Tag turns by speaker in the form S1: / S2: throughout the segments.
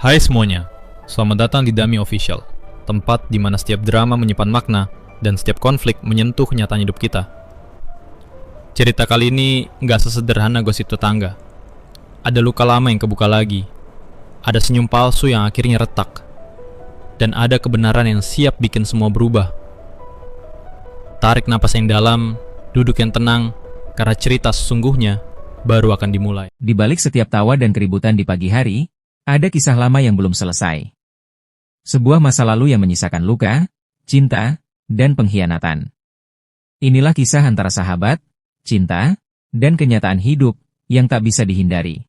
S1: Hai semuanya, selamat datang di Dami Official, tempat di mana setiap drama menyimpan makna dan setiap konflik menyentuh kenyataan hidup kita. Cerita kali ini nggak sesederhana gosip tetangga. Ada luka lama yang kebuka lagi, ada senyum palsu yang akhirnya retak, dan ada kebenaran yang siap bikin semua berubah. Tarik napas yang dalam, duduk yang tenang, karena cerita sesungguhnya baru akan dimulai.
S2: Di balik setiap tawa dan keributan di pagi hari, ada kisah lama yang belum selesai. Sebuah masa lalu yang menyisakan luka, cinta, dan pengkhianatan. Inilah kisah antara sahabat, cinta, dan kenyataan hidup yang tak bisa dihindari.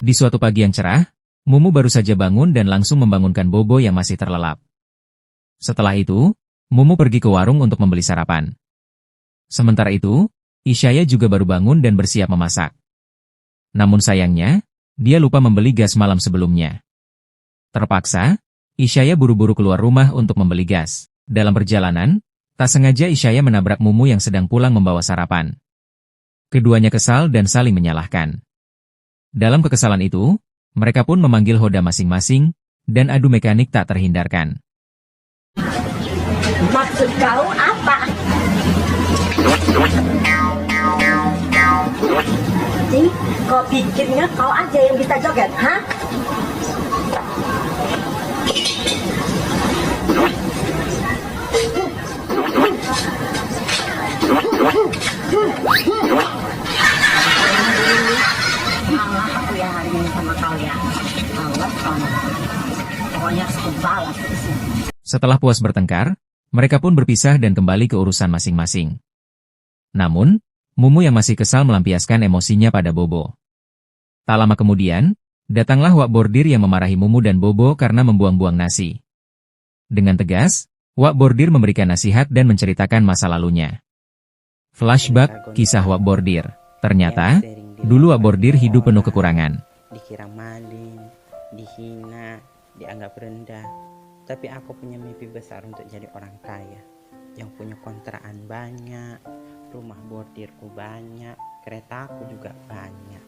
S2: Di suatu pagi yang cerah, Mumu baru saja bangun dan langsung membangunkan Bobo yang masih terlelap. Setelah itu, Mumu pergi ke warung untuk membeli sarapan. Sementara itu, Isyaya juga baru bangun dan bersiap memasak. Namun sayangnya, dia lupa membeli gas malam sebelumnya. Terpaksa, Isyaya buru-buru keluar rumah untuk membeli gas. Dalam perjalanan, tak sengaja Isyaya menabrak Mumu yang sedang pulang membawa sarapan. Keduanya kesal dan saling menyalahkan. Dalam kekesalan itu, mereka pun memanggil Hoda masing-masing, dan adu mekanik tak terhindarkan.
S3: Maksud kau apa? Jadi, kau pikirnya kau aja yang bisa joget, ha? Allah, aku yang hari ini sama kau ya. Allah, pokoknya aku balas.
S2: Setelah puas bertengkar, mereka pun berpisah dan kembali ke urusan masing-masing. Namun, Mumu yang masih kesal melampiaskan emosinya pada Bobo. Tak lama kemudian, datanglah Wak Bordir yang memarahi Mumu dan Bobo karena membuang-buang nasi. Dengan tegas, Wak Bordir memberikan nasihat dan menceritakan masa lalunya. Flashback kisah Wak Bordir. Ternyata, dulu Wak Bordir hidup penuh kekurangan.
S4: Dikira maling, dihina, dianggap rendah. Tapi aku punya mimpi besar untuk jadi orang kaya. Yang punya kontrakan banyak, rumah bordirku banyak, keretaku juga banyak.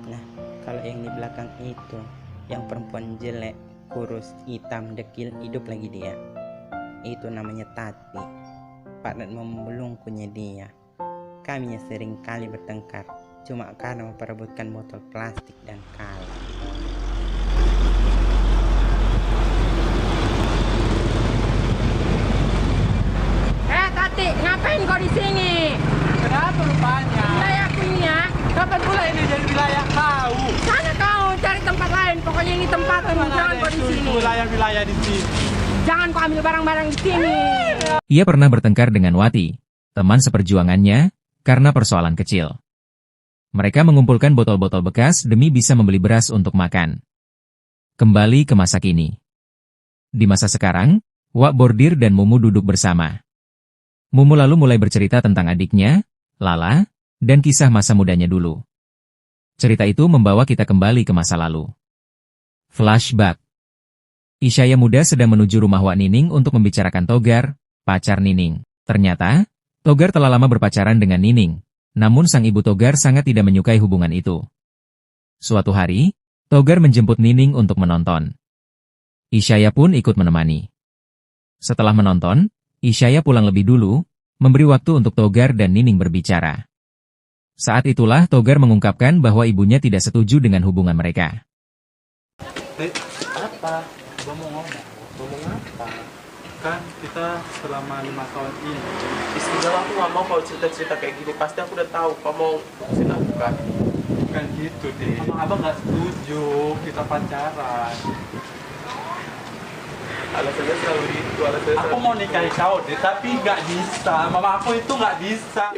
S4: Nah, kalau yang di belakang itu, yang perempuan jelek, kurus, hitam, dekil, hidup lagi dia. Itu namanya Tati, partner membelungkunya dia. Kami sering kali bertengkar, cuma karena memperebutkan botol plastik dan kalah.
S3: Ngapain kau di sini?
S5: Kenapa rupanya?
S3: Wilayahku ini ya.
S5: Kapan pula ini jadi wilayah kau?
S3: Sana kau cari tempat lain. Pokoknya ini tempat jangan kau di sini.
S5: Wilayah-wilayah di sini.
S3: Jangan kau ambil barang-barang di sini.
S2: Ia pernah bertengkar dengan Wati, teman seperjuangannya, karena persoalan kecil. Mereka mengumpulkan botol-botol bekas demi bisa membeli beras untuk makan. Kembali ke masa kini. Di masa sekarang, Wak Bordir dan Mumu duduk bersama. Mumu lalu mulai bercerita tentang adiknya, Lala, dan kisah masa mudanya dulu. Cerita itu membawa kita kembali ke masa lalu. Flashback. Isyaya muda sedang menuju rumah Wak Nining untuk membicarakan Togar, pacar Nining. Ternyata, Togar telah lama berpacaran dengan Nining, namun sang ibu Togar sangat tidak menyukai hubungan itu. Suatu hari, Togar menjemput Nining untuk menonton. Isyaya pun ikut menemani. Setelah menonton, Isyaya pulang lebih dulu, memberi waktu untuk Togar dan Nining berbicara. Saat itulah Togar mengungkapkan bahwa ibunya tidak setuju dengan hubungan mereka.
S5: Apa? Gua mau ngomong. Ngomong apa? Kan kita selama 5 tahun ini.
S6: Istilah aku gak mau kalau cerita-cerita kayak gini. Pasti aku udah tahu kamu mau putusin aku kan.
S5: Bukan gitu deh. Abang gak setuju kita pacaran.
S6: Alasannya selalu itu,
S5: Aku mau nikahi kau deh, tapi gak bisa. Mama aku itu gak bisa.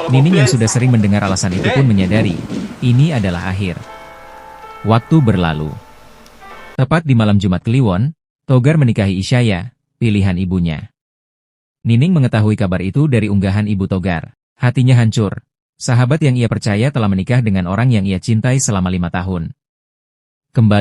S2: Nining yang sudah sering mendengar alasan itu pun menyadari, ini adalah akhir. Waktu berlalu. Tepat di malam Jumat Kliwon, Togar menikahi Isyaya, pilihan ibunya. Nining mengetahui kabar itu dari unggahan ibu Togar. Hatinya hancur. Sahabat yang ia percaya telah menikah dengan orang yang ia cintai selama 5 tahun. Kembali